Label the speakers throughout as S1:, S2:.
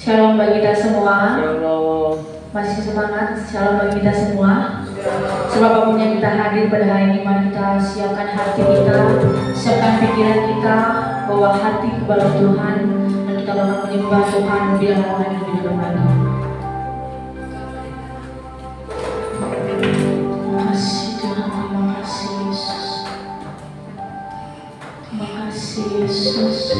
S1: Shalom bagi kita semua.
S2: Shalom.
S1: Masih semangat. Shalom bagi kita semua. Sebab apapun yang kita hadir pada hari ini, mari kita siapkan hati kita, siapkan pikiran kita, bawa hati kepada Tuhan, dan kita bakal menyembah Tuhan bila orang yang lebih dalam lagi. Terima kasih Tuhan, terima kasih Yesus. Terima kasih Yesus.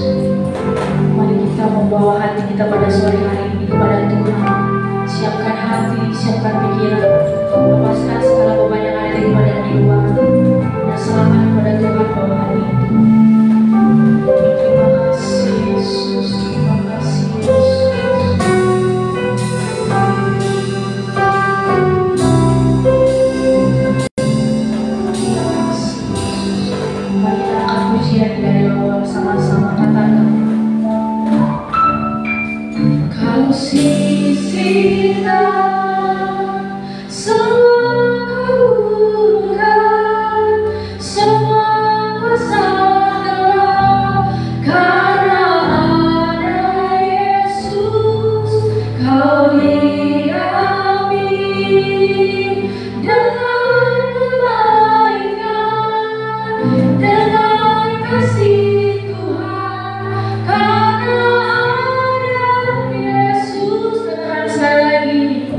S1: Mari kita membawa hati kita pada sore hari ini kepada Tuhan. Siapkan hati, siapkan pikiran, lepaskan segala beban yang ada daripada yang di luar, dan serahkan kepada Tuhan pada hari ini. Terima kasih Yesus, terima kasih Yesus. Mari kita angkat pujian dari awal sama-sama, katakan. Kau sisihkan semua keburukan, semua kesalahan, karena ada Yesus. Kau diambil dengan kebaikan, dengan kasih Tuhan, karena ada Yesus. Katakan sekali lagi.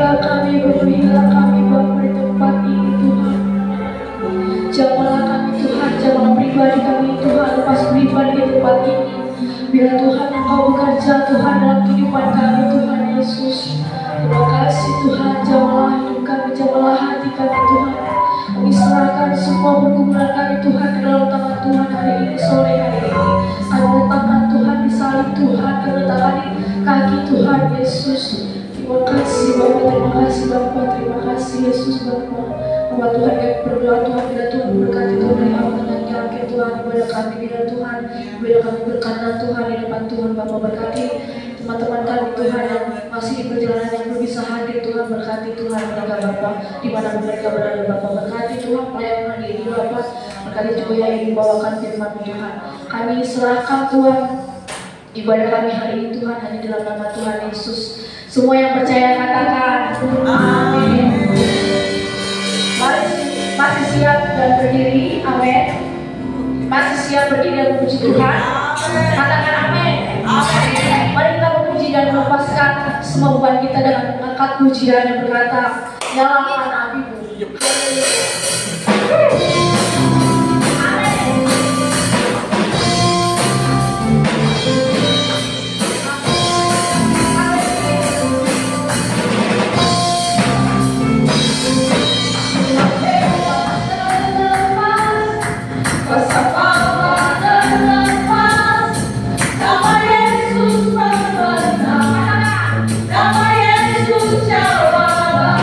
S1: Penuhilah kami Bapa di tempat ini Tuhan. Jamalah kami Tuhan, jamalah pribadi kami Tuhan, lepas pribadi di tempat ini. Biar Tuhan Engkau bekerja Tuhan dalam kehidupan kami Tuhan Yesus. Terima kasih Tuhan, jamalah hidup kami, jamalah hati kami Tuhan. Kami serahkan semua pergumulan kami Tuhan ke dalam tangan Tuhan hari ini, sore hari ini. Kami letakkan Tuhan di salib Tuhan, kami letakkan di kaki Tuhan Yesus. Terima kasih Bapa, terima kasih Bapa, terima kasih Yesus Bapa. Bahwa Tuhan kami berdoa Tuhan, bila Tuhan berkati Tuhan dari awal dengan yakin Tuhan ibadah kami, bila Tuhan, bila kami berkenan Tuhan di depan Tuhan Bapa, berkati teman-teman kami Tuhan yang masih di perjalanan yang belum bisa hadir Tuhan, berkati Tuhan mereka Bapa, di mana mereka berada Bapa, berkati Tuhan pelayanan ini Bapa, berkati juga yang dibawakan firman Tuhan. Kami serahkan Tuhan ibadah kami hari ini Tuhan hanya dalam nama Tuhan Yesus. Semua yang percaya katakan amin. Masih siap dan berdiri, amin. Masih siap berdiri dan memuji Tuhan, katakan amin. Mari kita memuji dan melepaskan semua beban kita dengan mengangkat pujian yang berkata, nyalakan apimu.
S2: Nama Yesus jawab.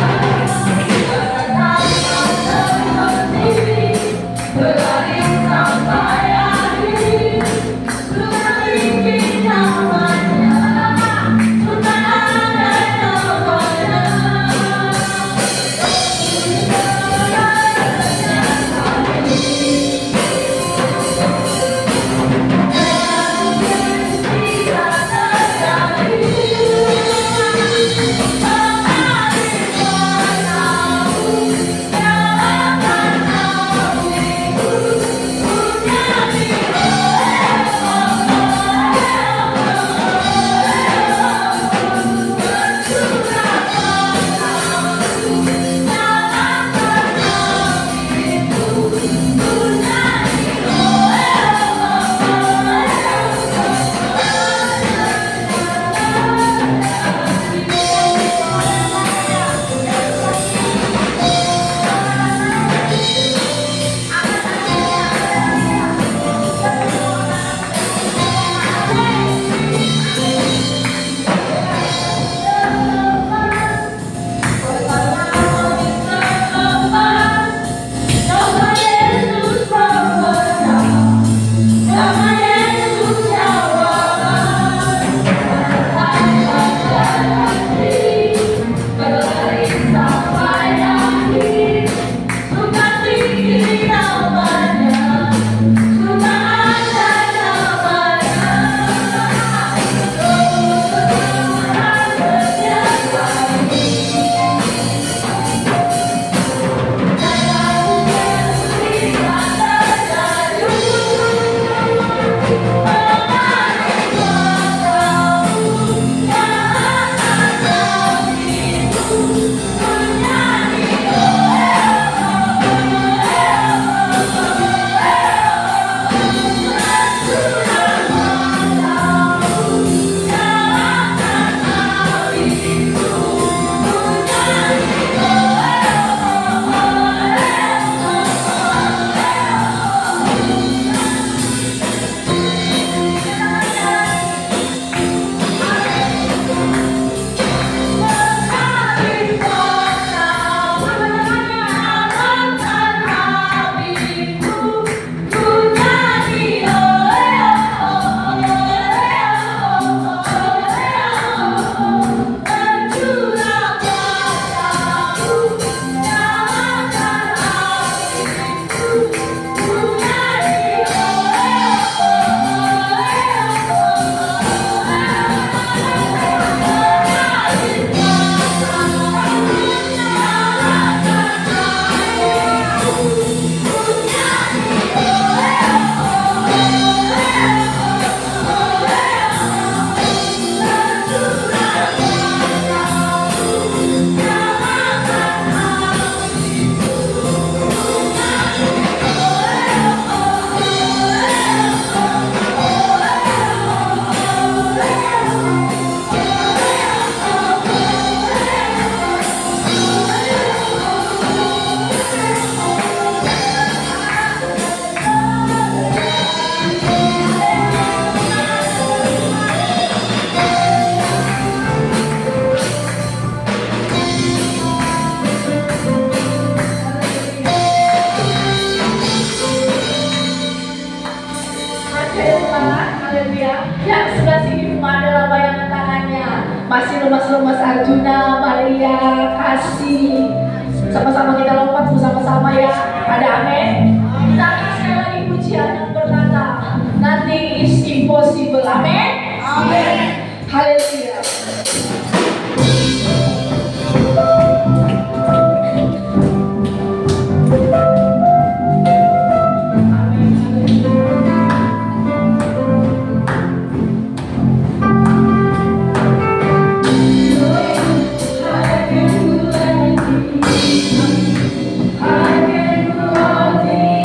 S1: sebelah sini adalah bayangan tangannya. Masih lemas-lemas Arjuna, Maria, Kasih. Sama-sama kita lompat bersama-sama ya. Ada amin. Kita akan sekali lagi pujian yang berkata, nothing is impossible. Amin. Amin. Haleluya. I can do all things.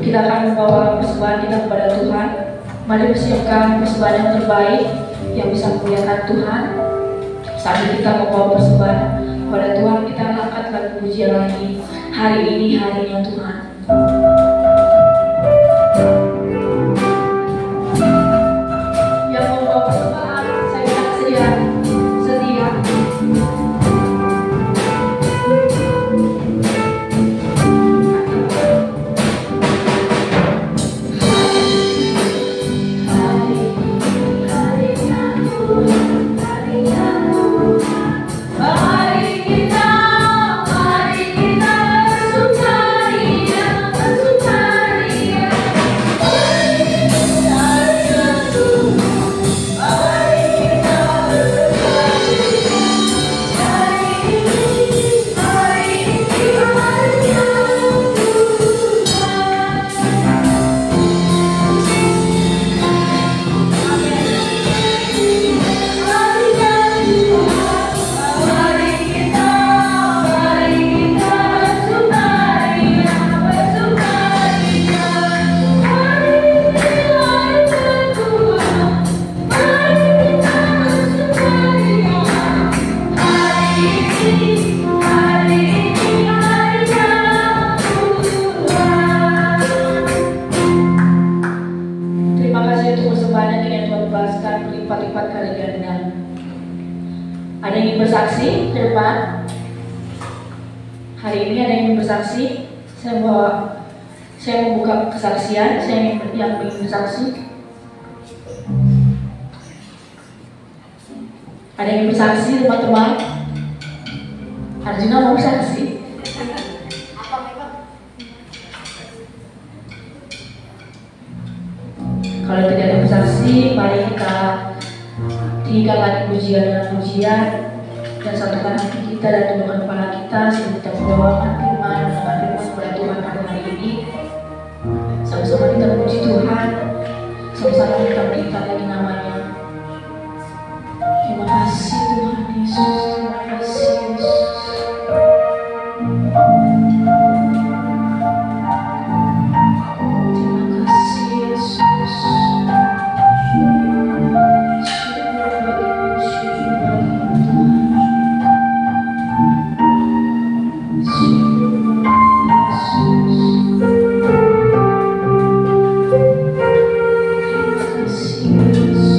S1: kita akan membawa persembahan kita kepada Tuhan. Mari persiapkan persembahan yang terbaik yang bisa memuliakan Tuhan. Saat kita membawa persembahan kepada Tuhan, kita angkat lagu pujian lagi. Hari ini harinya Tuhan. Yang membawa persembahan, saya minta sedia. Ada yang ingin bersaksi ke depan? Hari ini ada yang ingin bersaksi? Saya membuka kesaksian. Saya yang ingin bersaksi. Ada yang ingin bersaksi, teman-teman? Arjuna mau bersaksi? Kalau tidak ada bersaksi, mari kita tinggal lagi pujian dengan pujian dan satukan hati kita dan tundukkan kepala kita sebelum kita membawakan firman kepada Tuhan pada hari ini. Sama-sama kita puji Tuhan, sama-sama kita berikan lagi namanya. Terima kasih Tuhan Yesus, terima kasih Yesus. Yes.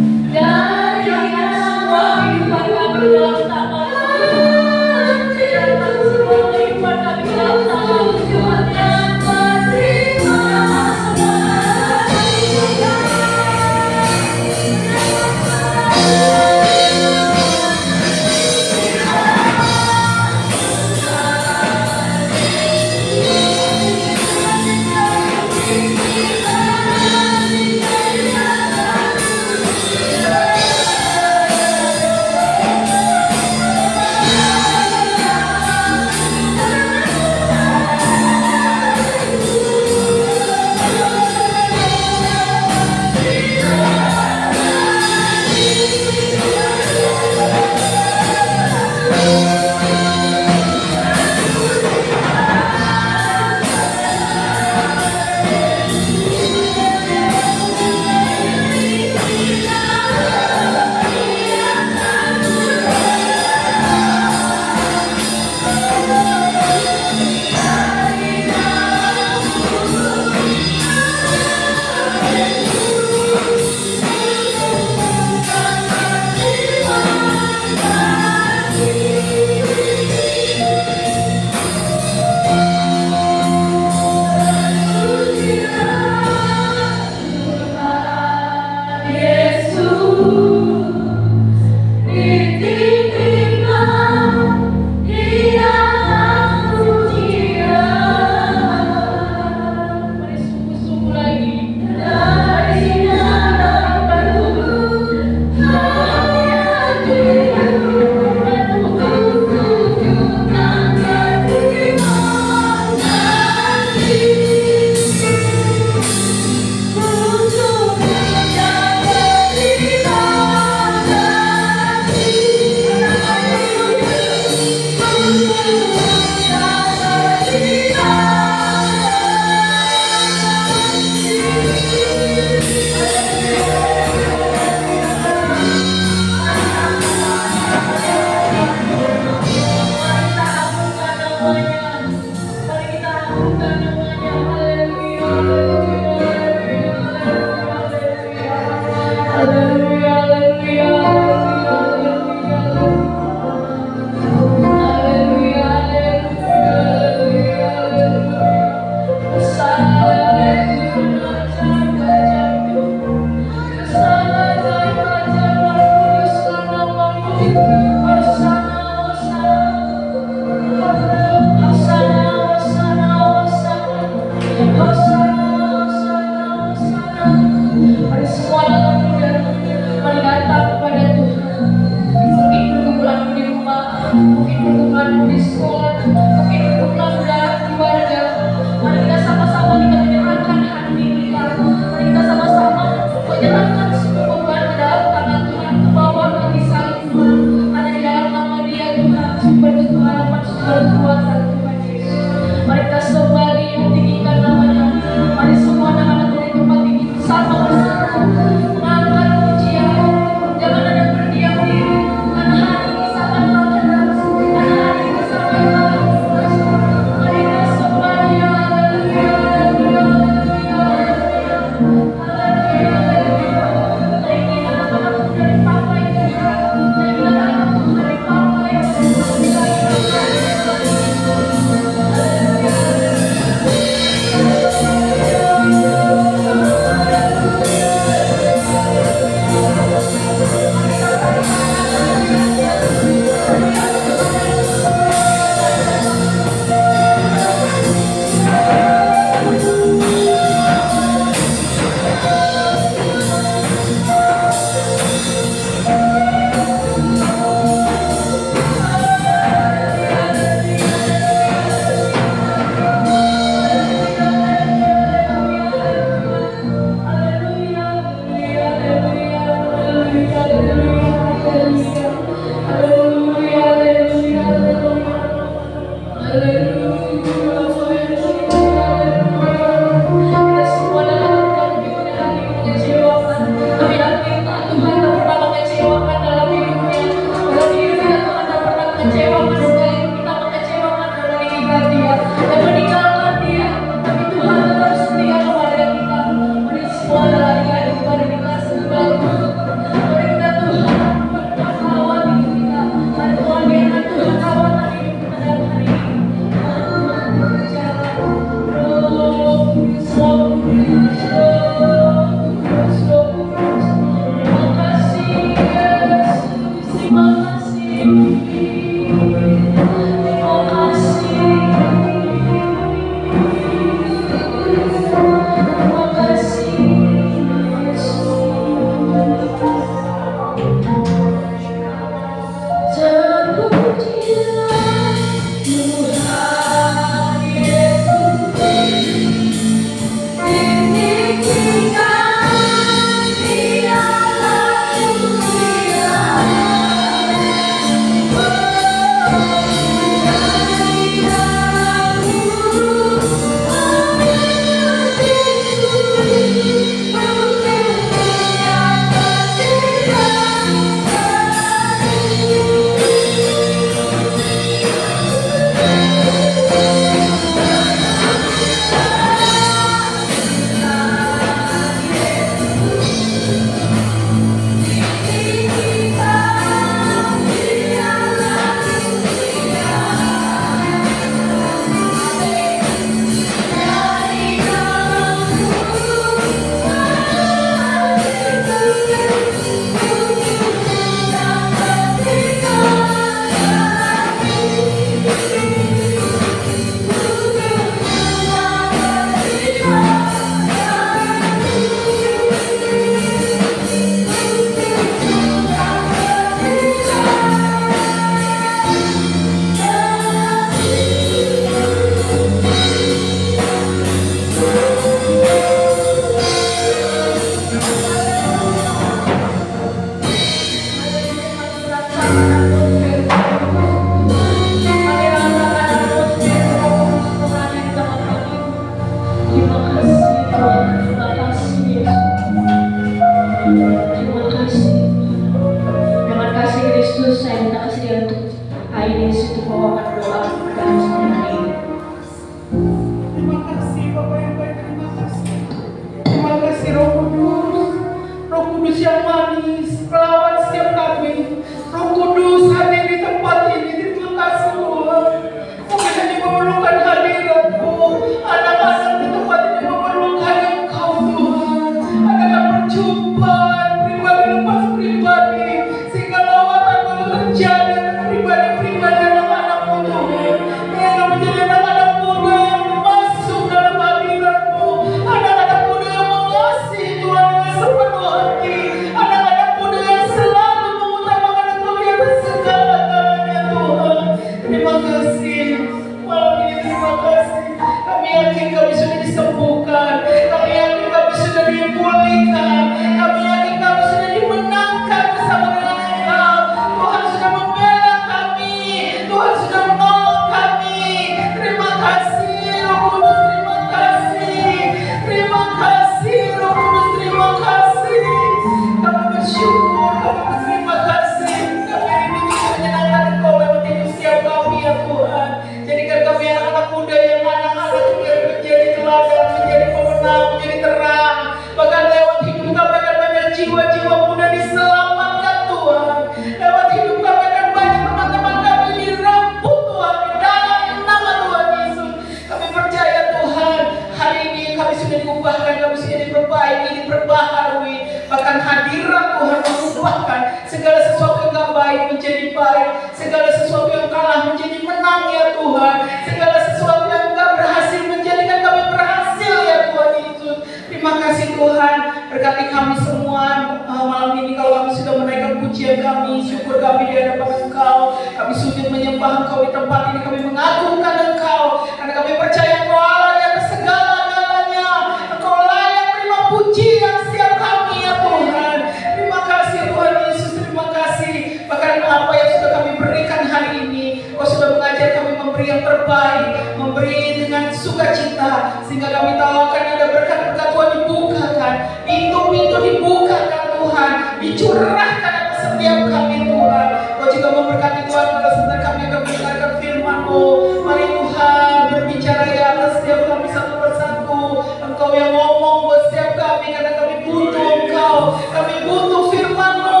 S2: kami sudah diubahkan, kami sudah diperbaiki, diperbaharui. Bahkan hadirat Tuhan mengubahkan segala sesuatu yang gak baik menjadi baik, segala sesuatu yang kalah menjadi menang ya Tuhan, segala sesuatu yang gak berhasil menjadikan kami berhasil ya Tuhan Yesus. Terima kasih Tuhan, berkati kami semua malam ini. Kalau kami sudah menaikkan pujian kami, syukur kami di hadapan Engkau, kami sujud menyembah Engkau di tempat ini, kami mengagungkan Engkau, karena kami percaya Engkau Allah yang segala-galanya. Engkau layak terima pujian setiap kami ya Tuhan. Terima kasih Tuhan Yesus, terima kasih. Bahkan apa yang sudah kami berikan hari ini, Kau sudah mengajar kami memberi yang terbaik, memberi dengan sukacita, sehingga kami tahu akan ada berkat-berkat Tuhan dibukakan, pintu-pintu dibukakan Tuhan, dicurahkan atas setiap kami Tuhan. Kau juga memberkati Tuhan pada saat kami akan mendengarkan firman-Mu. Mari Tuhan berbicara di atas setiap kami satu persatu. Engkau yang ngomong buat setiap kami, karena kami butuh Engkau. Kami butuh firman-Mu.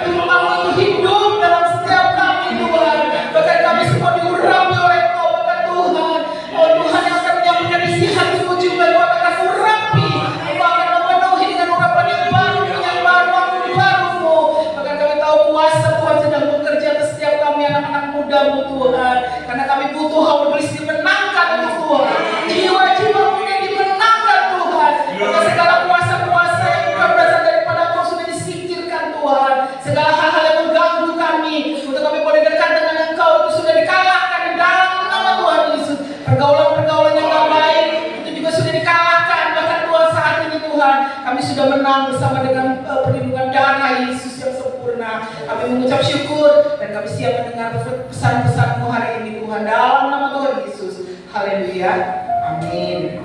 S2: Firman-Mu itu hidup dalam setiap kami Tuhan. Bahkan kami semua diurapi oleh Engkau, bahkan Tuhan. Oh Tuhan yang akan menyampaikan isi hatimu juga, Kau akan urapi. Engkau akan memenuhi dengan urapan yang baru, yang baru, baru-Mu. Bahkan kami tahu kuasa Tuhan sedang bekerja atas setiap kami anak-anak muda-Mu Tuhan. Karena kami butuh hawa iblis dimenangkan Tuhan. Jiwa-jiwa muda dimenangkan Tuhan. Maka segala kuasa-kuasa yang bukan berasal daripada Engkau sudah disingkirkan Tuhan. Segala hal-hal yang mengganggu kami untuk kami boleh dekat dengan Engkau itu sudah dikalahkan di dalam nama Tuhan Yesus. Pergaulan-pergaulan yang gak baik itu juga sudah dikalahkan. Bahkan Tuhan saat ini Tuhan, kami sudah menang bersama dengan perlindungan darah Yesus yang sempurna. Kami mengucap syukur dan kami siap mendengar pesan-pesan-Mu hari ini Tuhan, dalam nama Tuhan Yesus. Haleluya. Amin.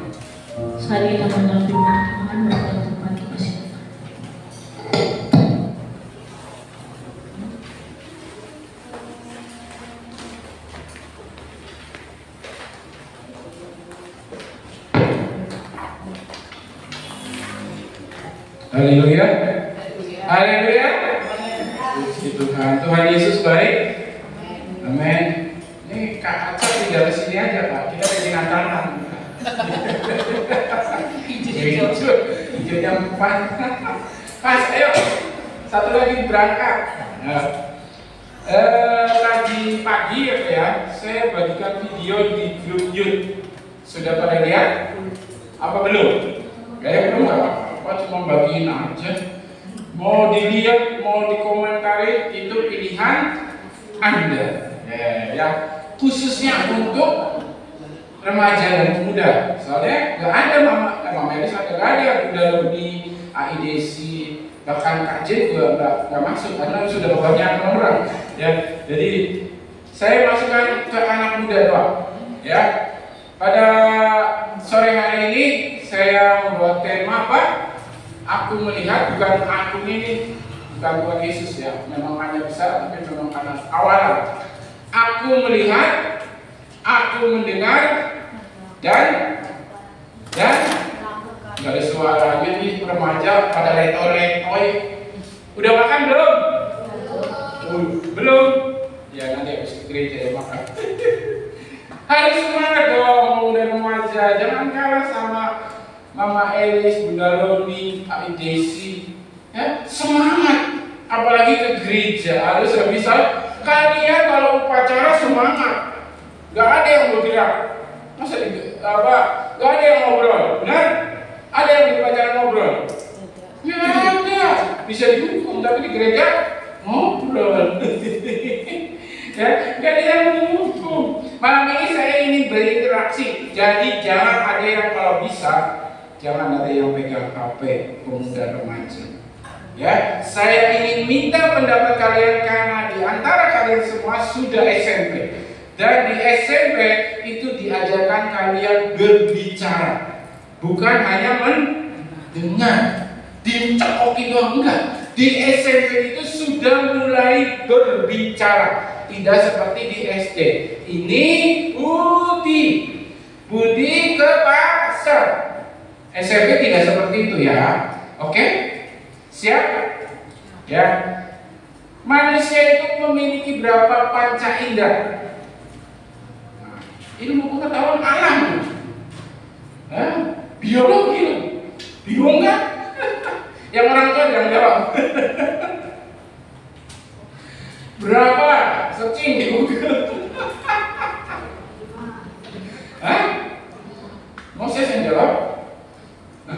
S1: Sari kita mendalam firman Tuhan, berkat Tuhan kita silakan.
S3: Haleluya. Haleluya. Puji Tuhan. Tuhan Yesus baik. Amin. Ini Kak Aca tinggal di sini aja Pak. Kita jadi Natalan. Hijau jam 4. Pas, ayo. Satu lagi berangkat. Nah, tadi pagi ya, saya bagikan video di grup YouTube. Sudah pada lihat? Apa belum? Kayak belum apa-apa, cuma bagiin aja. Mau dilihat, mau dikomentari, itu pilihan Anda. Ya, khususnya untuk remaja dan pemuda. Soalnya nggak ada mama Elis nggak ada, udah di AIDC, bahkan KJ juga nggak masuk karena sudah banyak orang. Ya, jadi saya masukkan ke anak muda doang. Ya, pada sore hari ini saya membuat tema apa? Aku melihat, bukan aku ini, bukan Tuhan Yesus ya, memang hanya besar, tapi memang karena awalan. Aku melihat, aku mendengar, dan nggak ada suara lagi nih remaja pada letoy. Udah makan belum? Belum? Ya nanti habis ke gereja ya makan. Harus semangat dong udah remaja, jangan kalah sama Mama Elis, Bunda Loni, Pak Desi. Ya, semangat, apalagi ke gereja harus bisa. Kalian kalau upacara semangat, nggak ada yang bergerak. Masa nggak ada yang ngobrol, benar? Ada yang di upacara ngobrol? Ya ada, bisa dihukum, tapi di gereja ngobrol. Ya, nggak ada yang menghukum. Malam ini saya ingin berinteraksi, jadi jangan ada yang kalau bisa, jangan ada yang pegang HP pemuda remaja. Ya, saya ingin minta pendapat kalian karena di antara kalian semua sudah SMP. Dan di SMP itu diajarkan kalian berbicara, bukan hanya mendengar, dicekokin doang, enggak. Di SMP itu sudah mulai berbicara, tidak seperti di SD. Ini Budi ke pasar. SMP tidak seperti itu ya. Oke? Siap? Ya. Manusia itu memiliki berapa panca indera? Ilmu pengetahuan alam. Biologi loh. Bingung kan? Yang orang tua yang jawab. Berapa? Searching di Google. Hah? Moses yang jawab?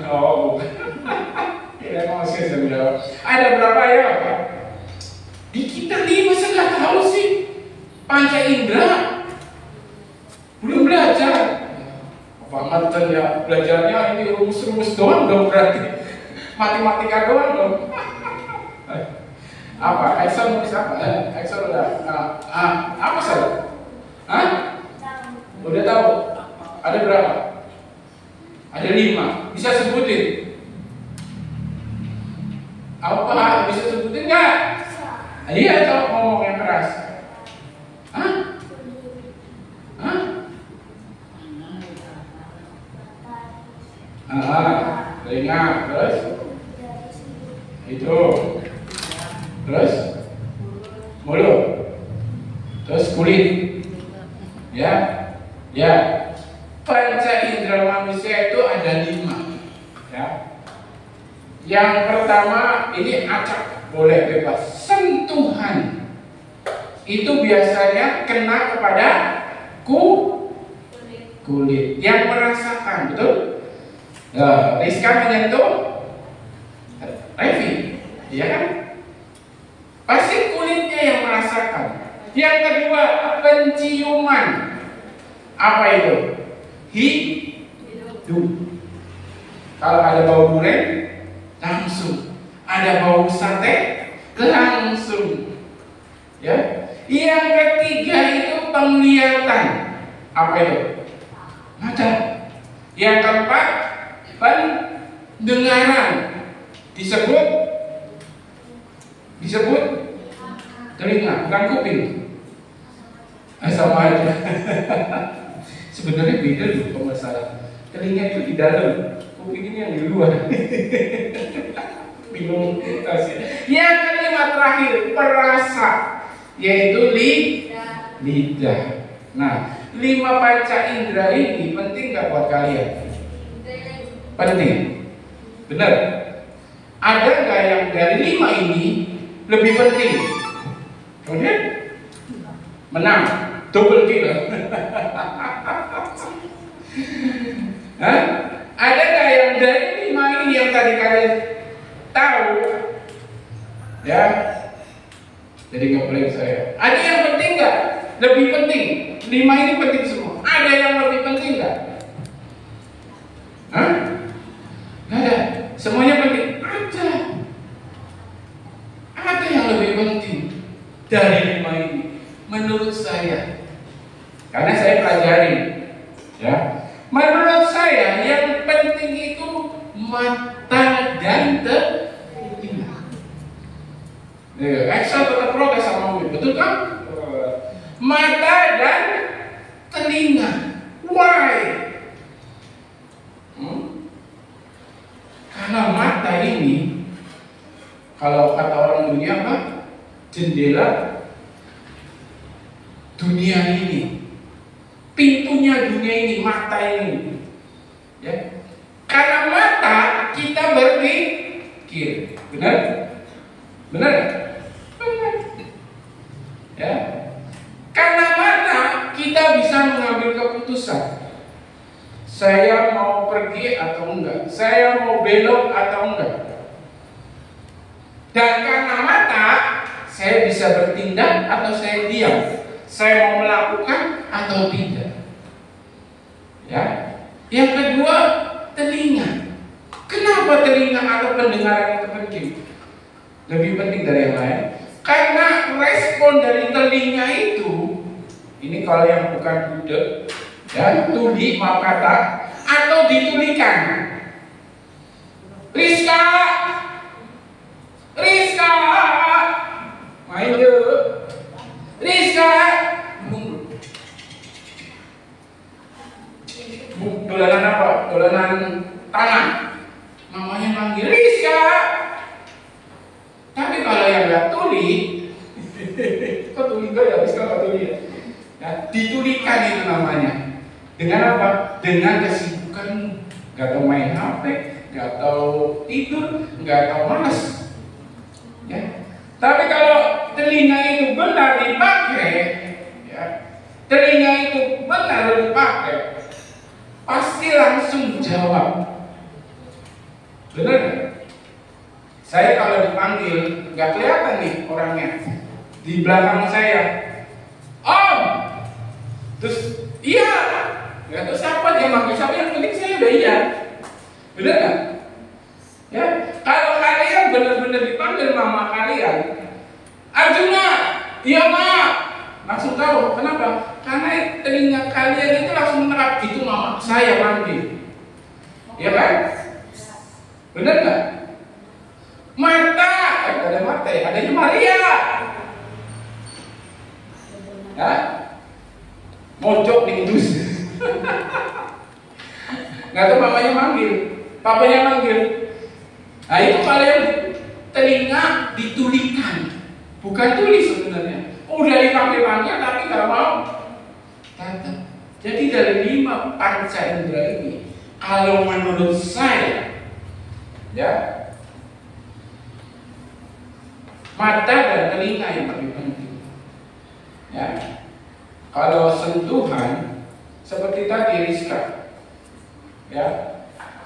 S3: Oh, bukan. Kira Moses yang jawab. Ada berapa ya, Pak? Di kita 5 saya nggak tahu sih. Panca indera belum belajar. Pak Mantan ya belajarnya ini rumus-rumus doang dong berarti. Matematika doang dong. Apa? Excel nulis apa? Excel udah. Apa salah? Hah? Udah tahu? Ada berapa? Ada 5. Bisa sebutin? Apa? Bisa sebutin nggak? Iya, coba ngomong yang keras. Hah? Hah? Telinga, terus? Itu. Terus? Mulut. Terus kulit. Ya. Ya. Panca indera manusia itu ada 5. Ya. Yang pertama ini acak, boleh bebas. Sentuhan. Itu biasanya kena kepada kulit. Yang merasakan, betul? Rizka menyentuh Revi, iya kan? Pasti kulitnya yang merasakan. Yang kedua, penciuman. Apa itu? Hidung. Kalau ada bau durian, langsung. Ada bau sate, langsung. Ya. Yang ketiga itu penglihatan. Apa itu? Mata. Yang keempat, pendengaran. Disebut telinga, bukan kuping. Sama aja. Sebenarnya beda loh pemasaran. Telinga itu di dalam, kuping ini yang di luar. Bingung kasih. Yang kelima terakhir, perasa, yaitu lidah. Nah, 5 panca indera ini penting nggak buat kalian? Penting. Benar. Ada nggak yang dari 5 ini lebih penting? Oke? Menang, double kill. Hah? Ada nggak yang dari 5 ini yang tadi kalian tahu? Ya. Jadi nggak boleh saya. Ada yang penting nggak? Lebih penting. 5 ini penting semua. Ada yang lebih penting nggak? Hah? Nggak ada. Semuanya penting. Ada yang lebih penting dari 5 ini. Menurut saya, karena saya pelajari, ya. Menurut saya yang penting itu mata dan telinga. Excel tetap progres sama Win, betul kan? Mata dan telinga. Why? Karena mata ini, kalau kata orang dunia apa? Jendela dunia ini, pintunya dunia ini, mata ini. Ya. Karena mata kita berpikir, benar? Benar? Benar. Ya. Karena mata kita bisa mengambil keputusan. Saya mau pergi atau enggak? Saya mau belok atau enggak? Dan karena mata, saya bisa bertindak atau saya diam. Saya mau melakukan atau tidak. Ya. Yang kedua, telinga. Kenapa telinga atau pendengaran itu penting? Lebih penting dari yang lain. Karena respon dari telinga itu, ini kalau yang bukan budek, ya, tuli, maaf kata, atau ditulikan. Rizka, main yuk. Rizka, dolanan apa? Dolanan tangan. Mamanya manggil Rizka. Tapi kalau yang nggak tuli, kok tuli nggak ya? Rizka nggak tuli ya? Ya, ditulikan itu namanya. Dengan apa? Dengan kesibukanmu. nggak tahu main HP, nggak tahu tidur, nggak tahu malas. Ya. Tapi kalau telinga itu benar dipakai, ya, telinga itu benar dipakai, pasti langsung jawab. Benar nggak? Saya kalau dipanggil nggak kelihatan nih orangnya di belakang saya, Om, terus iya, nggak tahu siapa dia manggil siapa, yang penting saya udah iya. Benar nggak? Ya, kalau kalian benar-benar dipanggil mama kalian, Arjuna, iya mak, langsung tahu. Kenapa? Karena telinga kalian itu langsung menerap, itu mama saya manggil. Iya kan? Benar nggak? Marta, ada Marta ya, adanya Maria. Ya, mojok di indus. Nggak tahu mamanya manggil, papanya manggil. Nah itu kalau yang telinga ditulikan, bukan tulis sebenarnya. Udah dipanggil-panggil tapi nggak mau datang. Jadi dari 5 panca indera ini, kalau menurut saya, ya, mata dan telinga yang paling penting. Ya, kalau sentuhan seperti tadi Rizka, ya,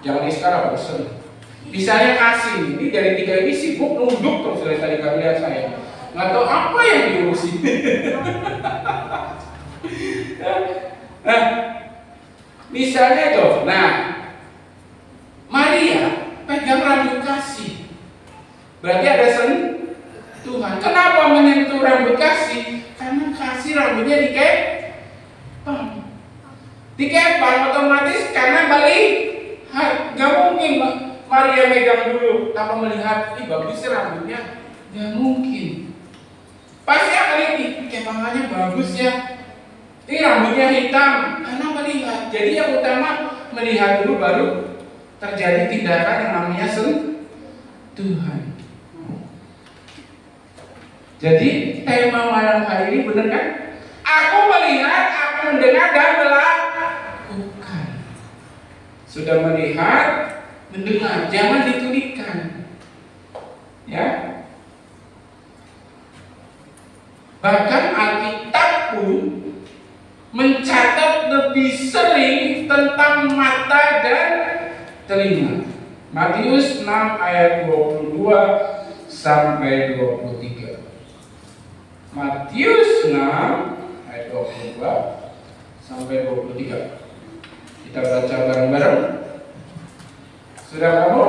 S3: jangan sekarang bosan. Misalnya kasih, ini dari 3 ini sibuk nunduk terus dari tadi kami lihat saya, nggak tahu apa yang diurusin. Nah, misalnya tuh, nah, Maria pegang rambut kasih, berarti ada sentuhan. Kenapa menyentuh rambut kasih? Karena kasih rambutnya dikepang. Dikepang otomatis karena melihat, nggak mungkin Maria megang dulu tanpa melihat, ih bagus rambutnya, nggak mungkin. Pasti akan lihat, kepangannya bagus ya, ini rambutnya hitam, karena melihat. Jadi yang utama melihat dulu, baru terjadi tindakan yang namanya sentuhan. Jadi tema malam hari ini benar kan? Aku melihat, aku mendengar dan melakukan. Sudah melihat, mendengar, jangan dituliskan. Ya. Bahkan Alkitab pun mencatat lebih sering tentang mata dan telinga. Matius 6 ayat 22 sampai 23. Matius 6 ayat 22 sampai 23. Kita baca bareng-bareng. Sudah kamu?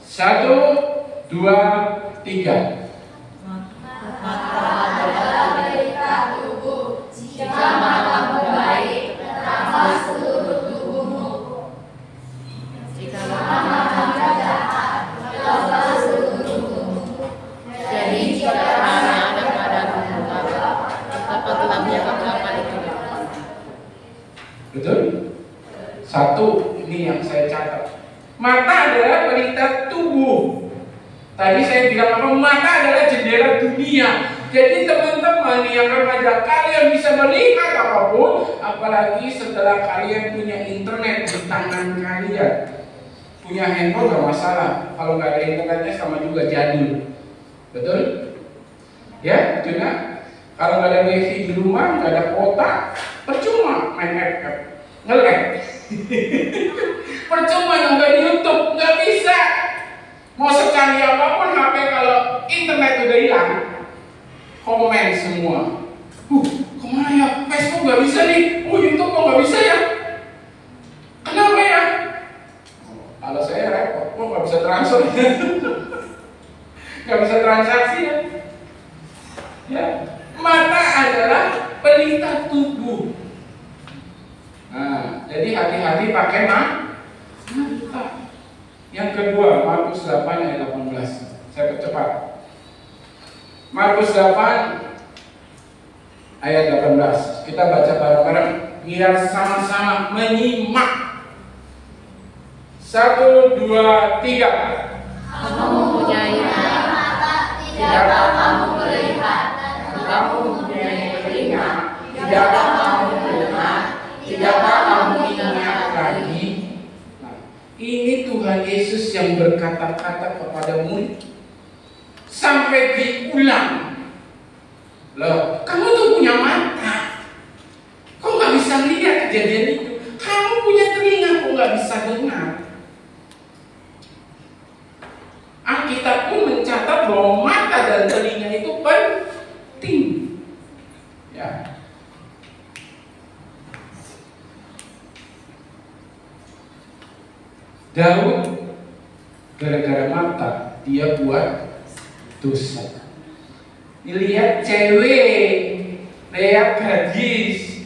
S3: 1, 2, 3.
S4: Mata adalah berita tubuh. Jika matamu baik, teranglah seluruh tubuhmu. Jika matamu jahat, gelaplah seluruh tubuhmu. Jadi jika terang ada padamu gelap, betapa gelapnya kegelapan itu.
S3: Betul? 1, ini yang saya catat. Mata adalah berita tubuh. Tadi saya bilang apa? Mata adalah jendela dunia. Jadi teman-teman yang remaja, kalian bisa melihat apapun, apalagi setelah kalian punya internet di tangan kalian. Punya handphone gak masalah, kalau nggak ada internetnya sama juga jadul. Betul? Ya, betul nggak? Kalau nggak ada wifi di rumah, nggak ada kuota, percuma main app, nge-lag. Percuma nonton YouTube, nggak bisa. Mau secanggih apapun HP, kalau internet udah hilang, komen semua. Kemana ya? Facebook nggak bisa nih. YouTube kok nggak bisa ya? Kenapa ya? Kalau saya repot, kok nggak bisa transfer? Nggak bisa transaksi ya? Ya, mata adalah pelita tubuh. Nah, jadi hati-hati pakai mata. Yang kedua, Markus 8 ayat 18. Saya percepat. Markus 8 ayat 18. Kita baca bareng-bareng biar sama-sama menyimak. 1, 2, 3.
S4: Kamu mempunyai mata, tidakkah kamu melihat? Kamu mempunyai telinga, tidakkah kamu mendengar? Tidakkah kamu ingat lagi?
S3: Ini Tuhan Yesus yang berkata-kata kepada murid sampai diulang. Loh, kamu tuh punya mata, kok nggak bisa lihat kejadian itu? Kamu punya telinga, kok nggak bisa dengar? Alkitab pun mencatat bahwa mata dan telinga itu penting. Ya. Daud gara-gara mata dia buat dosa. Lihat cewek, lihat gadis.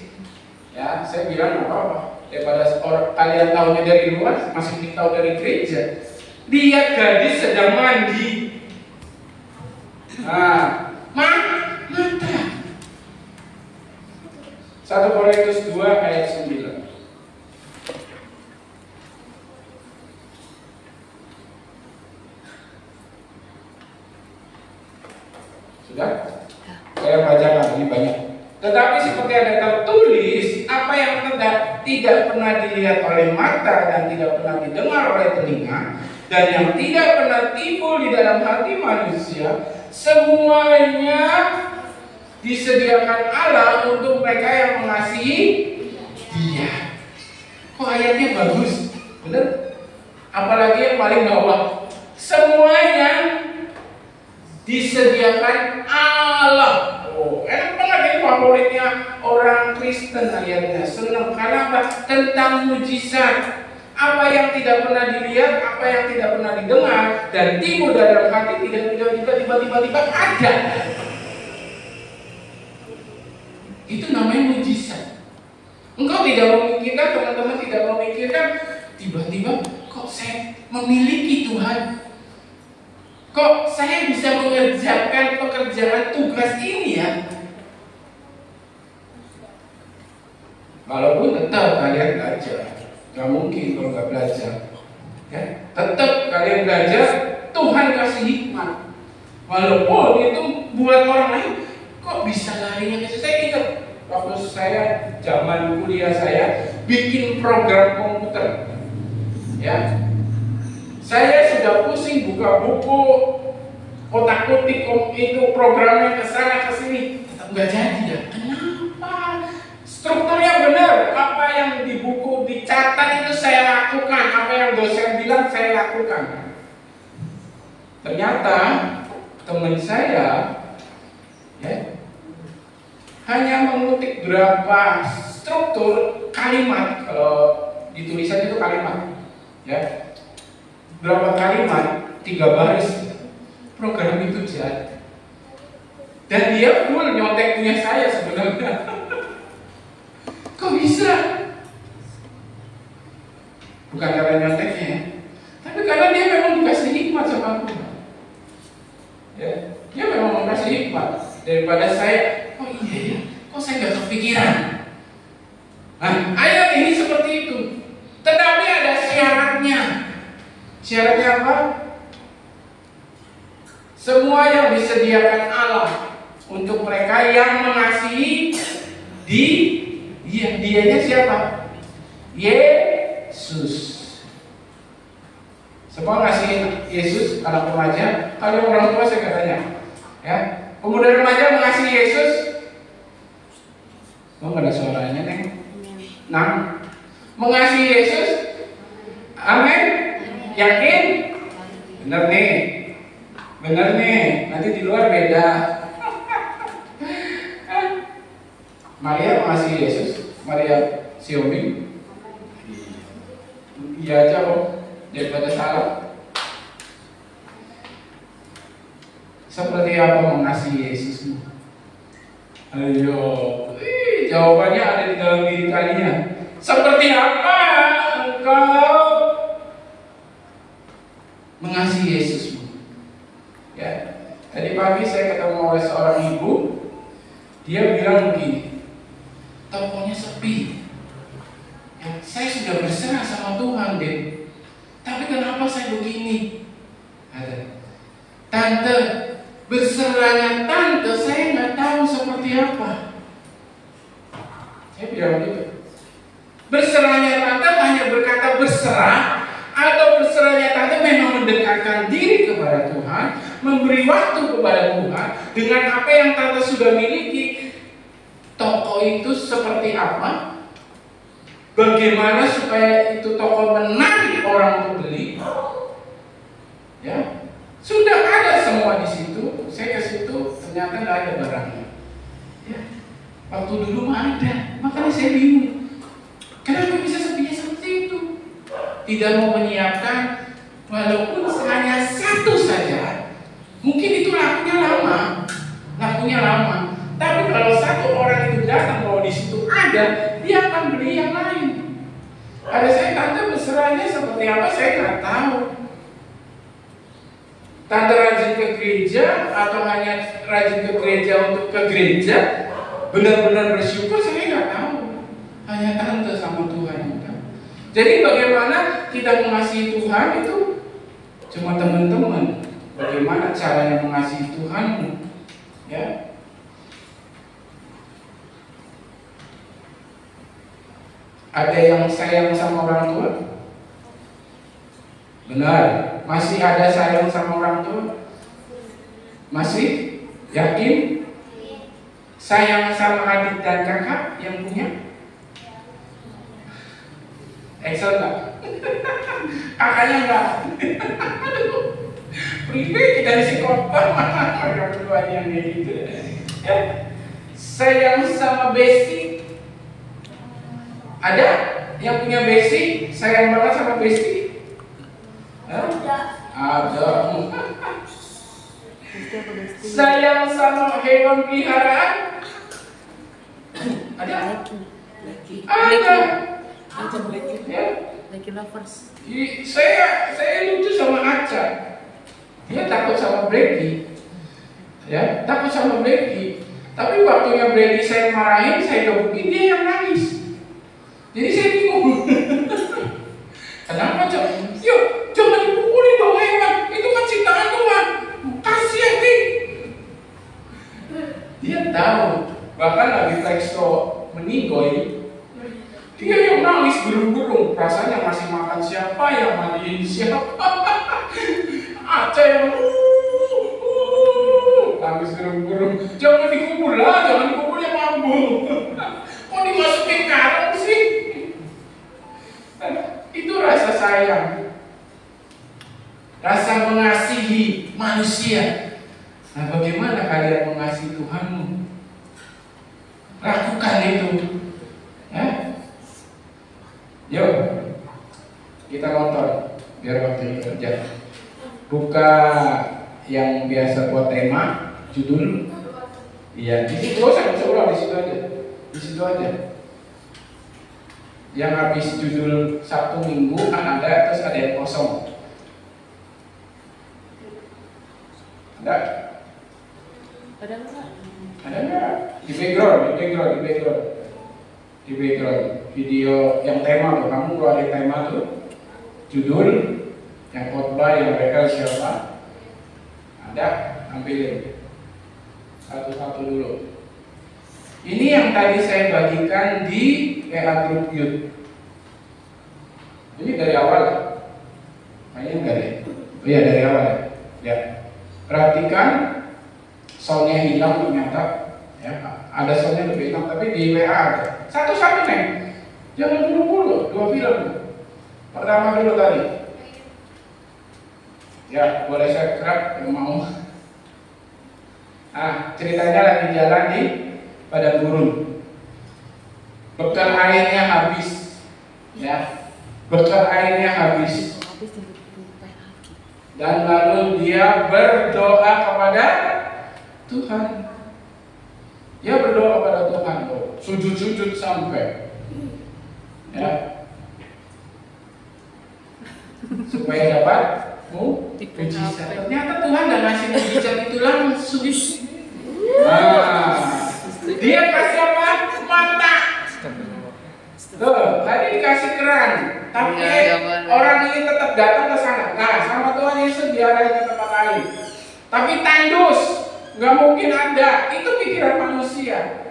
S3: Ya, saya bilang apa-apa. Daripada orang kalian tahunya dari luar, masih kita tahu dari gereja. Lihat gadis sedang mandi. Nah, mata. 1 Korintus 2 ayat 9. Sudah? Saya bacakan, ini banyak. Tetapi seperti ada tertulis, apa yang tidak pernah dilihat oleh mata dan tidak pernah didengar oleh telinga, dan yang tidak pernah timbul di dalam hati manusia, semuanya disediakan Allah untuk mereka yang mengasihi Dia. Kok ayatnya bagus, bener? Apalagi yang paling bawah, semuanya disediakan Allah. Oh, enak banget ini favoritnya orang Kristen ayatnya. Senang karena apa? Tentang mujizat. Apa yang tidak pernah dilihat, apa yang tidak pernah didengar dan timbul dalam hati tidak tiba-tiba ada. Itu namanya mujizat. Engkau tidak memikirkan, teman-teman tidak memikirkan tiba-tiba kok saya memiliki Tuhan. Kok saya bisa mengerjakan pekerjaan tugas ini ya? Walaupun tetap kalian belajar, gak mungkin kalau gak belajar. Ya, tetap kalian belajar, Tuhan kasih hikmat. Walaupun itu buat orang lain, kok bisa larinya ke situ? Saya ingat waktu saya zaman kuliah saya bikin program komputer, ya. Saya sudah pusing buka buku, kotak-kotik itu programnya ke sana ke sini, tetap nggak jadi ya. Kenapa? Strukturnya benar. Apa yang di buku dicatat itu saya lakukan, apa yang dosen bilang saya lakukan. Ternyata teman saya, ya, hanya mengetik berapa struktur kalimat. Kalau di tulisan itu kalimat, ya. Berapa kalimat, 3 baris, program itu jadi. Dan dia full nyontek punya saya sebenarnya. Kok bisa? Bukan karena nyonteknya ya, tapi karena dia memang dikasih hikmat sama aku. Ya, dia memang dikasih hikmat. Daripada saya, oh iya ya, kok saya nggak kepikiran. Nah, ayat ini seperti itu. Tetapi ada syaratnya. Syaratnya apa? Semua yang disediakan Allah untuk mereka yang mengasihi dianya siapa? Yesus. Semua ngasihin Yesus, anak remaja. Kalau orang tua saya katanya, ya, pemuda remaja mengasihi Yesus. Oh, nggak ada suaranya nih. Nah, mengasihi Yesus. Amin. Yakin? Bener nih. Bener nih. Nanti di luar beda. Maria mengasihi Yesus. Maria Xiaomi. Iya aja kok. Daripada salah. Seperti apa mengasihi Yesusmu? Ayo. Jawabannya ada di dalam diri kalian. Seperti apa engkau mengasihi Yesusmu? Ya, tadi pagi saya ketemu oleh seorang ibu. Dia bilang begini, tokonya sepi. Ya, saya sudah berserah sama Tuhan deh, tapi kenapa saya begini? Ada, tante, berserahnya tante saya nggak tahu seperti apa. Saya bilang gitu. Berserahnya tante hanya berkata berserah memang mendekatkan diri kepada Tuhan, memberi waktu kepada Tuhan dengan apa yang tante sudah miliki, toko itu seperti apa? Bagaimana supaya itu toko menarik orang untuk beli? Ya, sudah ada semua di situ. Saya ke situ ternyata nggak ada barangnya. Ya, waktu dulu mah ada, makanya saya bingung. Kenapa bisa seperti itu? Tidak mau menyiapkan, walaupun hanya satu saja, mungkin itu lakunya lama. Tapi kalau satu orang itu datang bahwa di situ ada, dia akan beli yang lain. Ada saya tante mesranya seperti apa saya nggak tahu. Tante rajin ke gereja atau hanya rajin ke gereja untuk ke gereja, benar-benar bersyukur saya nggak tahu. Hanya tante sama Tuhan yang tahu. Jadi bagaimana kita mengasihi Tuhan itu cuma teman-teman. Bagaimana caranya mengasihi Tuhanmu? Ya. Ada yang sayang sama orang tua? Benar. Masih ada sayang sama orang tua? Masih? Yakin? Sayang sama adik dan kakak yang punya? Excel enggak? Kakaknya enggak? Pribadi dari si korban orang tua yang gitu. Ya. Sayang sama Besti? Ada yang punya Besti? Sayang banget sama Besti? Ada. Sayang sama hewan peliharaan? Ada? Ada. Ya.
S4: Lucky lovers.
S3: Saya lucu sama Aca. Dia takut sama Brady. Ya, takut sama Brady. Tapi waktunya Brady saya marahin, saya gebukin, dia yang nangis. Jadi saya bingung. Kenapa, Cok? Yuk, jangan dipukulin dong hewan. Itu kan ciptaan Tuhan. Kasihan nih. Dia tahu. Bahkan lagi Flexo meninggoy, dia yang nangis gerung-gerung. Rasanya masih makan siapa, yang mandiin siapa. Aca yang nangis gerung-gerung. Jangan dikubur lah, jangan dikubur yang mampu. Kok dimasukin karung sih? Itu rasa sayang, rasa mengasihi manusia. Nah, bagaimana kalian mengasihi Tuhanmu? Lakukan itu. Ya? Yuk, kita nonton biar waktunya kerja. Buka yang biasa buat tema, judul. Iya, di situ saya bisa ulang, di situ aja. Yang habis judul Sabtu Minggu kan ada, terus ada yang kosong. Ada?
S4: Ada enggak?
S3: Ada enggak? Di background video yang tema tuh, kamu keluarin tema tuh, judul, yang khotbah, yang mereka siapa? Ada, tampilin satu-satu dulu. Ini yang tadi saya bagikan di WA Group Youth. Ini dari awal, kayaknya enggak deh. Oh iya, dari awal ya. Perhatikan, soundnya hilang ternyata. Ya, ada soundnya lebih hilang, tapi di WA ada. Satu-satu nih, jangan dulu, 2 film. Pertama dulu tadi. Ya, boleh saya kerap yang mau. Nah, ceritanya lagi jalan di padang gurun. Bekal airnya habis. Ya. Bekal airnya habis. Dan lalu dia berdoa kepada Tuhan. Dia berdoa kepada Tuhan, sujud-sujud sampai. Ya. Supaya dapat mujizat. Ternyata Tuhan gak ngasih mujizat itu langsung. Nah, dia kasih apa? Mata. Tuh, tadi dikasih keran, tapi orang ini tetap datang ke sana. Nah, sama Tuhan Yesus diarahin ke tempat lain. Tapi tandus, nggak mungkin ada. Itu pikiran manusia.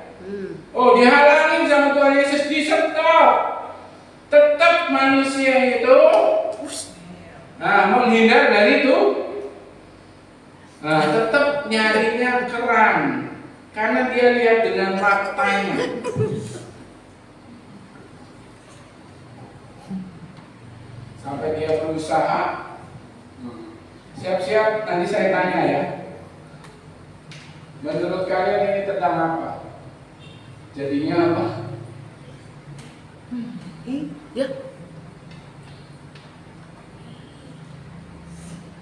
S3: Oh, dihalangin sama Tuhan Yesus, disetop. Tetap manusia itu, nah, menghindar dia lihat dengan matanya. Sampai dia berusaha. Siap-siap, nanti saya tanya ya. Menurut kalian ini tentang apa? Jadinya apa?
S4: Ya.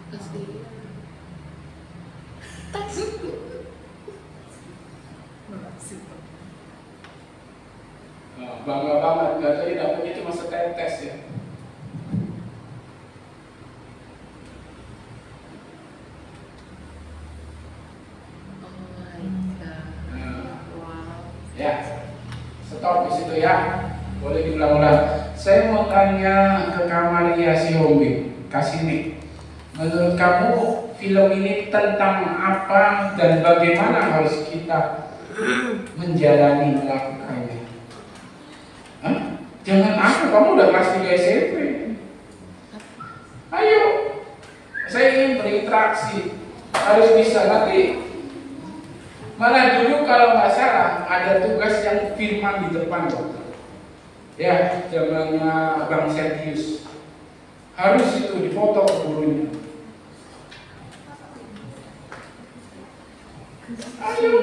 S4: Pasti.
S3: Bangga banget, gak jadi dapetnya cuma setetes ya. Ya, stop di situ ya. Boleh diulang-ulang. Saya mau tanya ke Kamaria Sihombing, kasih nih. Menurut kamu film ini tentang apa dan bagaimana harus kita menjalani melakukannya? Hah? Jangan aku, kamu udah kelas 3 SMP. Ayo, saya ingin berinteraksi, harus bisa nanti. Malah dulu kalau nggak salah ada tugas yang firman di depan dokter. Ya, zamannya Bang Sergius. Harus itu difoto ke gurunya. Ayo,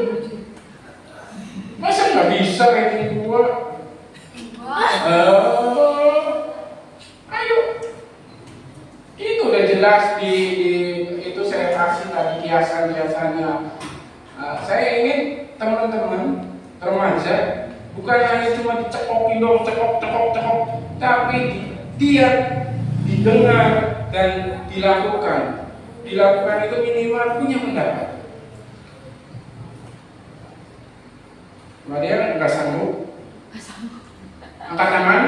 S3: masa nggak bisa kayak gini gua? Ayo, itu udah jelas di itu saya kasih tadi kiasan-kiasannya. Saya ingin teman-teman remaja bukan hanya cuma dicekokin dong, cekok, tapi dia didengar dan dilakukan. Dilakukan itu minimal punya pendapat. Kemudian nggak sanggup? Angkat tangan.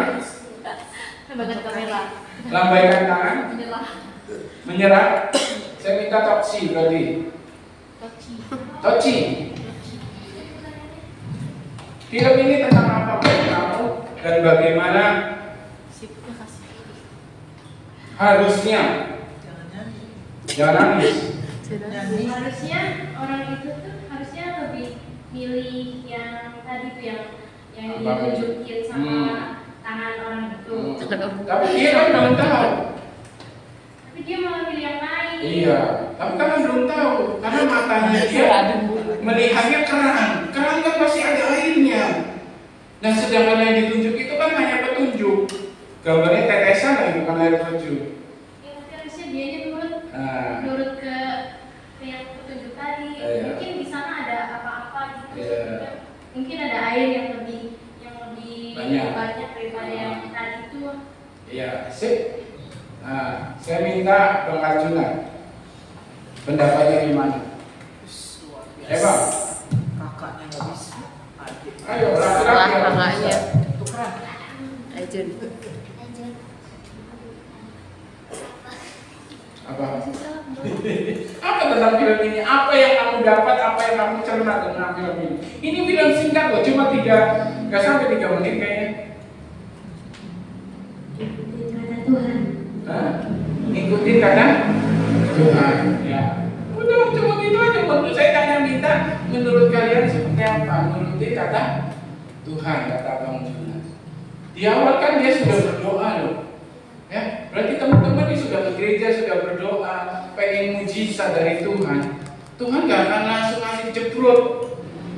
S1: Lambaikan kamera.
S3: Lambaikan tangan. Menyerah. Saya minta toksi berarti. Toci. Film ini tentang apa bagi kamu dan bagaimana harusnya? Jangan nangis.
S5: Harusnya orang itu tuh harusnya lebih milih yang tadi tuh yang ditunjukin sama tangan orang itu.
S3: Tapi dia kan belum tahu.
S5: Tapi dia malah pilih yang lain.
S3: Iya, tapi kan belum tahu karena matanya dia melihatnya keran kan pasti ada airnya. Nah sedangkan yang ditunjuk itu kan hanya petunjuk, gambarnya tetesan lagi bukan air terjun.
S5: Ya tapi harusnya dia nurut ke yang petunjuk tadi. Mungkin di sana ada apa-apa gitu. Mungkin ada air yang lebih banyak daripada yang tadi itu.
S3: Iya, sip. Nah, saya minta Bang Arjuna pendapatnya gimana? Bang.
S2: Kakaknya nggak bisa.
S3: Ayo, laki-laki.
S4: Kakaknya.
S2: Tukeran.
S4: Agent.
S3: Apa? Apa tentang film ini? Apa yang kamu dapat? Apa yang kamu cerna dengan film ini? Ini film singkat loh, cuma nggak sampai 3 menit kayaknya.
S5: Kata Tuhan.
S3: Hah? Ikutin kata Tuhan. Ya. Udah cuma gitu aja. Menurut saya tanya minta, menurut kalian seperti apa? Menuruti kata Tuhan, kata Bang Jonas. Di awal kan dia sudah berdoa loh. Ya, berarti teman-teman ini sudah ke gereja, sudah berdoa, pengen mujizat dari Tuhan. Tuhan gak akan langsung ngasih jebrot,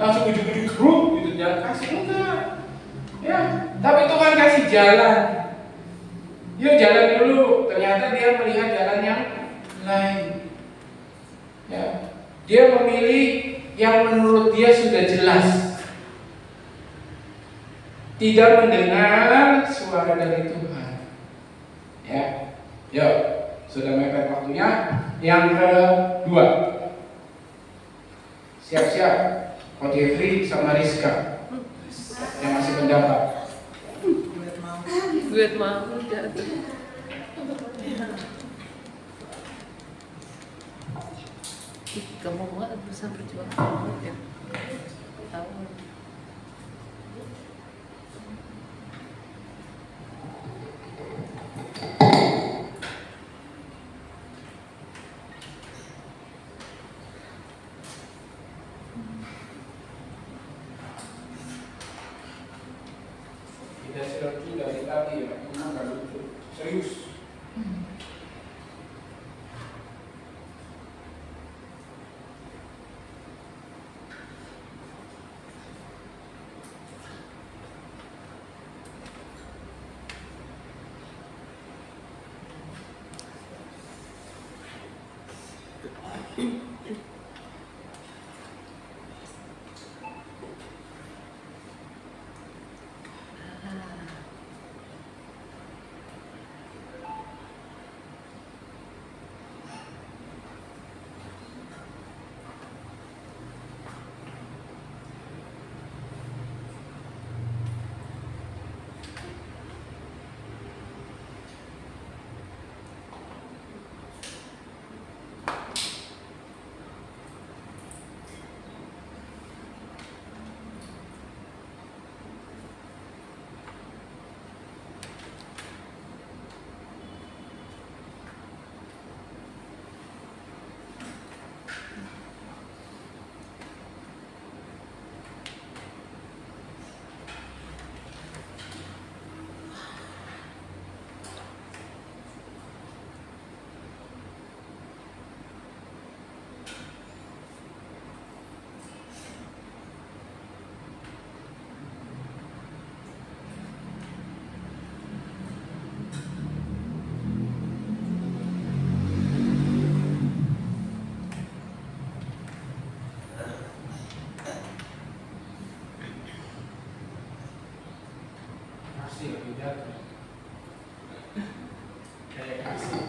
S3: langsung ujuk-ujuk grup gitu, jangan kasih enggak. Ya, tapi Tuhan kasih jalan. Yuk jalan dulu. Ternyata dia melihat jalan yang lain. Ya, dia memilih yang menurut dia sudah jelas. Tidak mendengar suara dari Tuhan. Ya, yuk, sudah mepet waktunya. Yang kedua, siap-siap, Coach Jeffrey sama Rizka yang masih pendapat.
S4: Duet mau kamu mau berusaha berjuang ya. Tahu.
S3: Kasih lebih jatuh. Kayak kasih.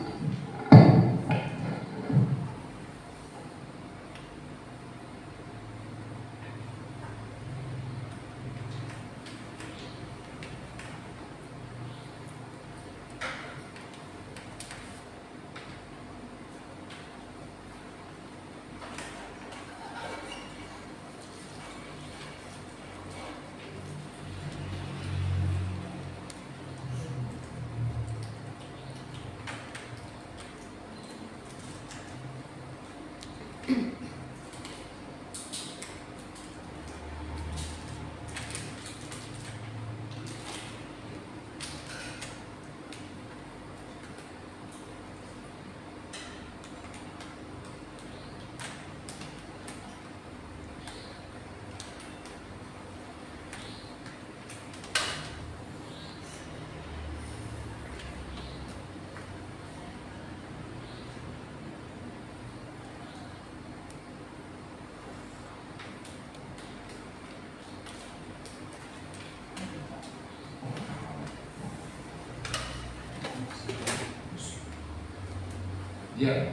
S3: Ya,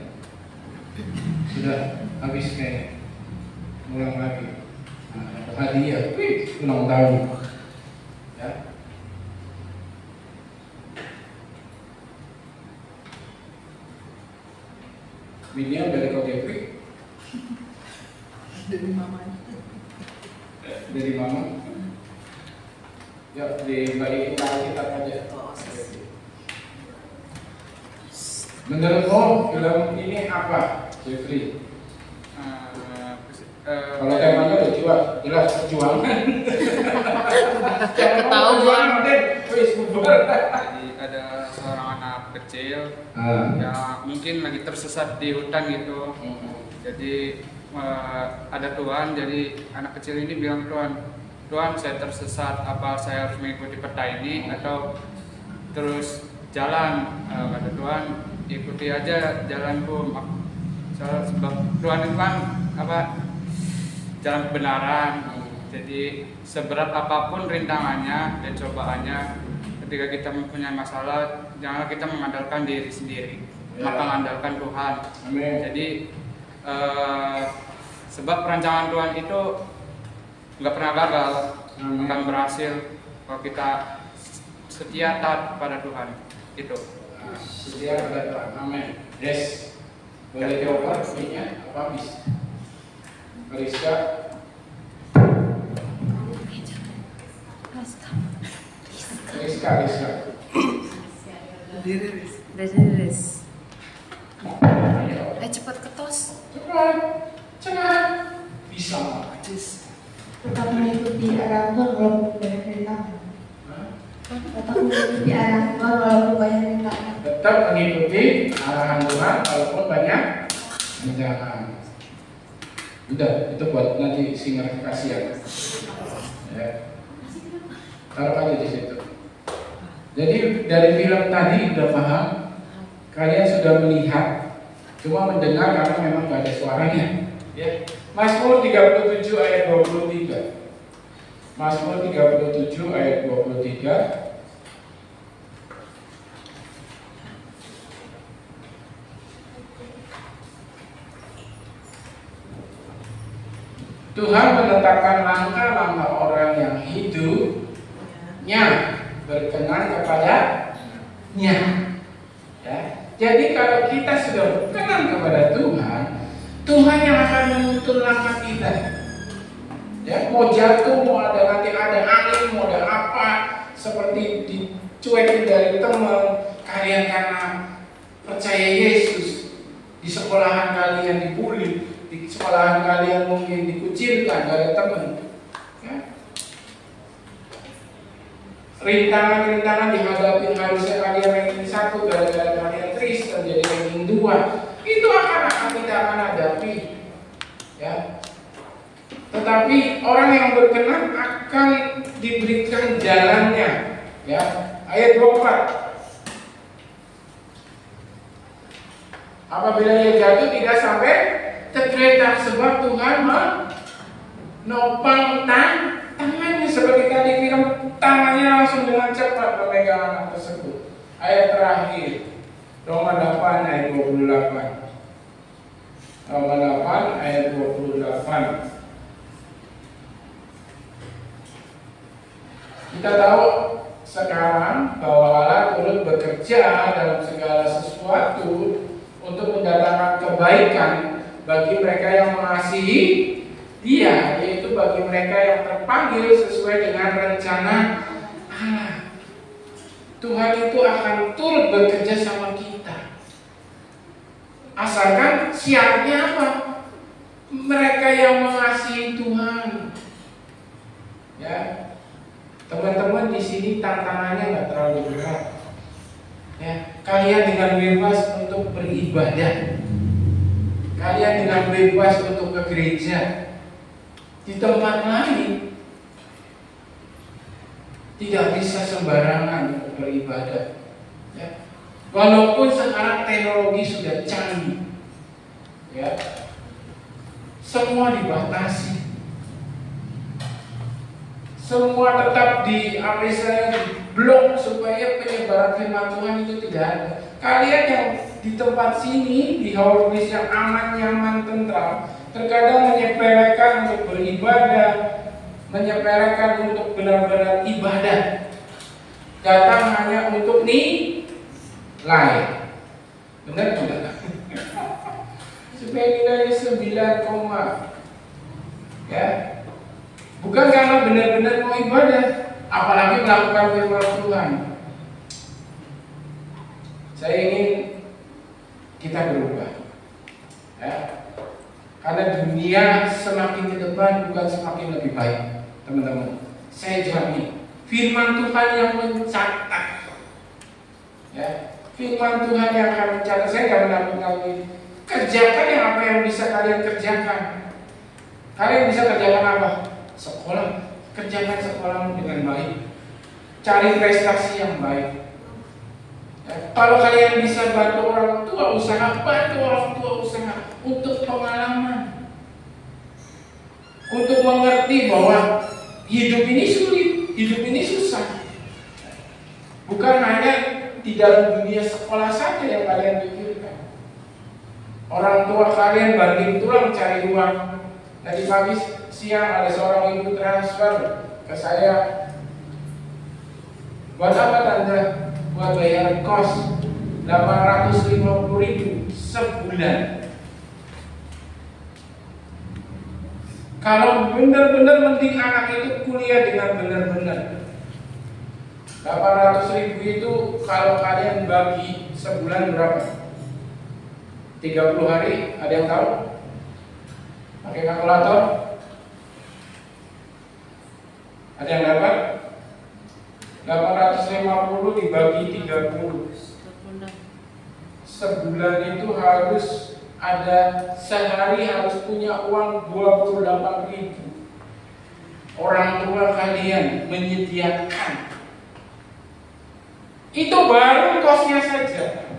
S3: sudah habis kayak ulang lagi. Nah, hadiah, ulang tahun. Ya. Minion dari kau Jeffrey?
S4: Dari mama.
S3: Dari mama? Ya, dibalikin kita aja. Menurutmu film ini apa, Jeffrey? Kalau temanya udah jelas perjuangan.
S4: Ketahuan.
S6: Jadi ada seorang anak kecil yang mungkin lagi tersesat di hutan gitu. Jadi ada Tuhan, jadi anak kecil ini bilang Tuhan saya tersesat, apa saya harus mengikuti peta ini atau terus jalan? Kata Tuhan, ikuti aja jalanku. Sebab Tuhan itu kan jalan kebenaran. Jadi seberat apapun rintangannya dan cobaannya, ketika kita mempunyai masalah, janganlah kita mengandalkan diri sendiri, maka mengandalkan Tuhan.
S3: Amin.
S6: Jadi sebab perancangan Tuhan itu nggak pernah gagal, akan berhasil kalau kita setia taat pada Tuhan. Itu.
S3: Setia pada Tuhan. Amin. Yes. Boleh jawab punya apa bis? Rizka. Rizka.
S4: Riris. Cepat ketos.
S3: Cepat. Bisa.
S1: Tetap mengikuti arah Tuhan walaupun banyak rintangan. Tetap mengikuti arah Tuhan walaupun banyak rintangan.
S3: Tetap mengikuti arahan Tuhan walaupun banyak rintangan. Udah, itu buat nanti sinarifikasian. Ya. Taruh aja di situ. Jadi dari film tadi udah paham, kalian sudah melihat Cuma mendengar karena memang gak ada suaranya. Ya. Mazmur 37 ayat 23. Mazmur 37 ayat 23. Tuhan menetapkan langkah-langkah orang yang hidupnya berkenan kepadanya. Ya. Jadi kalau kita sudah berkenan kepada Tuhan, Tuhan yang akan menuntun langkah kita. Ya, mau jatuh, mau nanti ada angin, mau ada apa, seperti dicuekin dari teman, kalian karena percaya Yesus, di sekolahan kalian dibully, di sekolahan kalian mungkin dikucilkan, gak ada teman. Ya. Rintangan-rintangan dihadapi, harusnya kalian ranking 1, gara-gara kalian Kristen jadi ranking 2. Itu akan kita akan hadapi. Ya. Tetapi orang yang berkenan akan diberikan jalannya. Ya. Ayat 24. Apabila ia jatuh tidak sampai tergeletak, sebab Tuhan menopang tangannya, seperti tadi film, tangannya langsung dengan cepat memegang anak tersebut. Ayat terakhir, Roma 8 ayat 28. Roma 8 ayat 28. Kita tahu sekarang bahwa Allah turut bekerja dalam segala sesuatu untuk mendatangkan kebaikan bagi mereka yang mengasihi Dia, yaitu bagi mereka yang terpanggil sesuai dengan rencana Allah. Tuhan itu akan turut bekerja sama kita. Asalkan syaratnya apa? Mereka yang mengasihi Tuhan. Ya. Teman-teman di sini tantangannya nggak terlalu berat. Ya, kalian dengan bebas untuk beribadah. Kalian dengan bebas untuk ke gereja. Di tempat lain tidak bisa sembarangan untuk beribadah. Ya. Walaupun sekarang teknologi sudah canggih, ya, semua dibatasi. Semua tetap di blok supaya penyebaran firman Tuhan itu tidak ada. Kalian yang di tempat sini, di hall-bis yang aman, nyaman, tentram, terkadang menyepelekan untuk beribadah, menyepelekan untuk benar-benar ibadah. Datang hanya untuk nilai. Benar tidak? Supaya nilainya 9, ya. Bukan karena benar-benar mau ibadah, apalagi melakukan firman Tuhan. Saya ingin kita berubah, ya. Karena dunia semakin ke depan bukan semakin lebih baik, teman-teman. Saya jamin, firman Tuhan yang mencatat, ya. Firman Tuhan yang akan mencatat. Saya nggak menakut-nakuti. Kerjakan yang apa yang bisa kalian kerjakan. Kalian bisa kerjakan apa? Sekolah, kerjakan sekolahmu dengan baik. Cari prestasi yang baik. Ya, kalau kalian bisa bantu orang tua usaha, bantu orang tua usaha untuk pengalaman, untuk mengerti bahwa hidup ini sulit, hidup ini susah. Bukan hanya di dalam dunia sekolah saja yang kalian pikirkan. Orang tua kalian banting tulang cari uang. Tadi pagi siang ada seorang ibu transfer ke saya, buat apa tante? Buat bayar kos 850.000 sebulan. Kalau benar-benar penting anak itu kuliah dengan benar-benar, 800.000 itu kalau kalian bagi sebulan berapa? 30 hari, ada yang tahu? Pakai kalkulator? Ada yang dapat? 850 dibagi 30. Sebulan itu harus ada, sehari harus punya uang 28.000. Orang tua kalian menyediakan. Itu baru kosnya saja.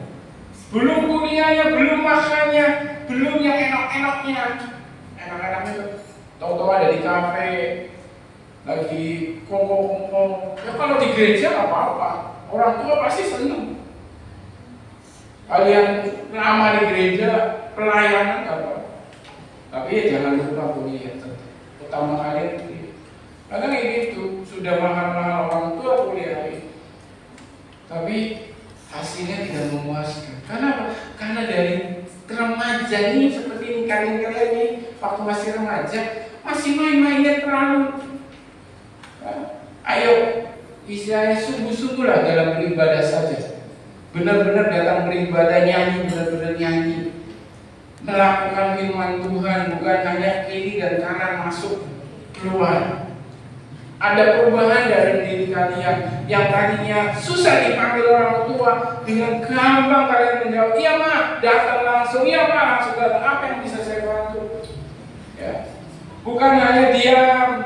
S3: belum kuliahnya, belum makannya, belum yang enak-enaknya. Enak-enaknya tuh tahu-tahu ada di kafe, lagi kongko-kongko. Ya kalau di gereja nggak apa-apa, orang tua pasti seneng. Kalian lama di gereja, pelayanan nggak apa-apa. Tapi ya jangan lupa kuliah tetap. Utama kalian kuliah. Karena kayak gitu, sudah mahal-mahal orang tua kuliah. Tapi hasilnya tidak memuaskan. Karena apa? Karena dari remaja ini seperti ini, kalian ini waktu masih remaja masih main-mainnya terlalu. Ayo, istilahnya sungguh-sungguhlah dalam beribadah saja. Benar-benar datang beribadah, nyanyi, benar-benar nyanyi. Melakukan firman Tuhan, bukan hanya kiri dan kanan masuk keluar. Ada perubahan dari diri kalian yang tadinya susah dipanggil orang tua, dengan gampang kalian menjawab, iya mak, datang langsung, iya mak, langsung datang. Apa yang bisa saya bantu? Ya. Bukan hanya diam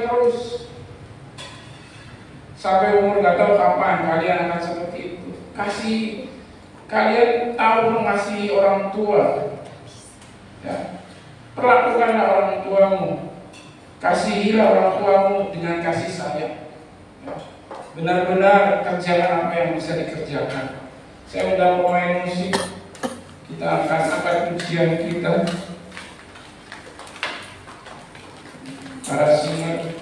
S3: terus sampai umur gak tahu kapan kalian akan seperti itu. Kalian tahu mengasihi orang tua. Ya. Perlakukanlah orang tuamu. Kasihilah orang tuamu dengan kasih sayang. Benar-benar kerjakan apa yang bisa dikerjakan. Saya undang pemain musik. Kita akan angkat pujian kita. Para singer.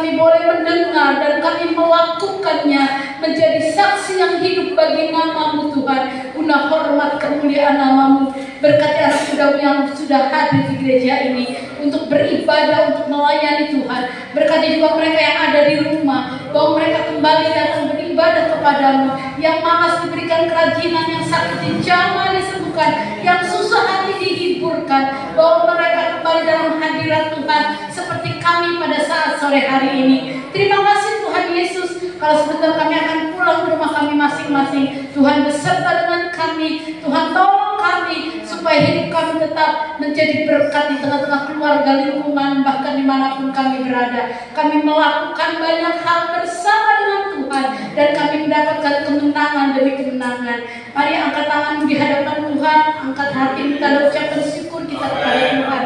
S2: kami boleh mendengar dan kami melakukannya menjadi saksi yang hidup bagi nama-Mu Tuhan, guna hormat kemuliaan nama-Mu. Berkati anak muda yang sudah hadir di gereja ini untuk beribadah, untuk melayani Tuhan. Berkati juga mereka yang ada di rumah, bahwa mereka kembali datang beribadah kepadamu. Yang malas diberikan kerajinan, yang sakit dijamah disembuhkan, yang susah hati dihiburkan, bahwa mereka kembali dalam hadirat Tuhan seperti kami pada saat sore hari ini. Terima kasih Tuhan Yesus. Kalau sebentar kami akan pulang ke rumah kami masing-masing, Tuhan beserta dengan kami. Tuhan tolong kami supaya hidup kami tetap menjadi berkat di tengah-tengah keluarga, lingkungan, bahkan dimanapun kami berada. Kami melakukan banyak hal bersama dengan Tuhan dan kami mendapatkan kemenangan demi kemenangan. Mari angkat tanganmu di hadapan Tuhan, angkat hatimu dan ucapkan syukur kita kepada Tuhan.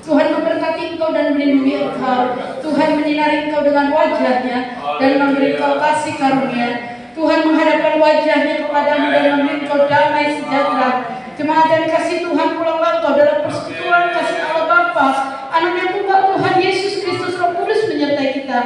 S2: Tuhan memberkati engkau dan melindungi engkau. Tuhan menyinari engkau dengan wajahnya dan memberi engkau kasih karunia. Tuhan menghadapkan wajahnya kepadamu dan memberi engkau damai sejahtera. Jemaat dan kasih Tuhan, pulanglah engkau dalam persekutuan kasih Allah Bapa, Anak yang tunggal Tuhan Yesus Kristus, Roh Kudus menyertai kita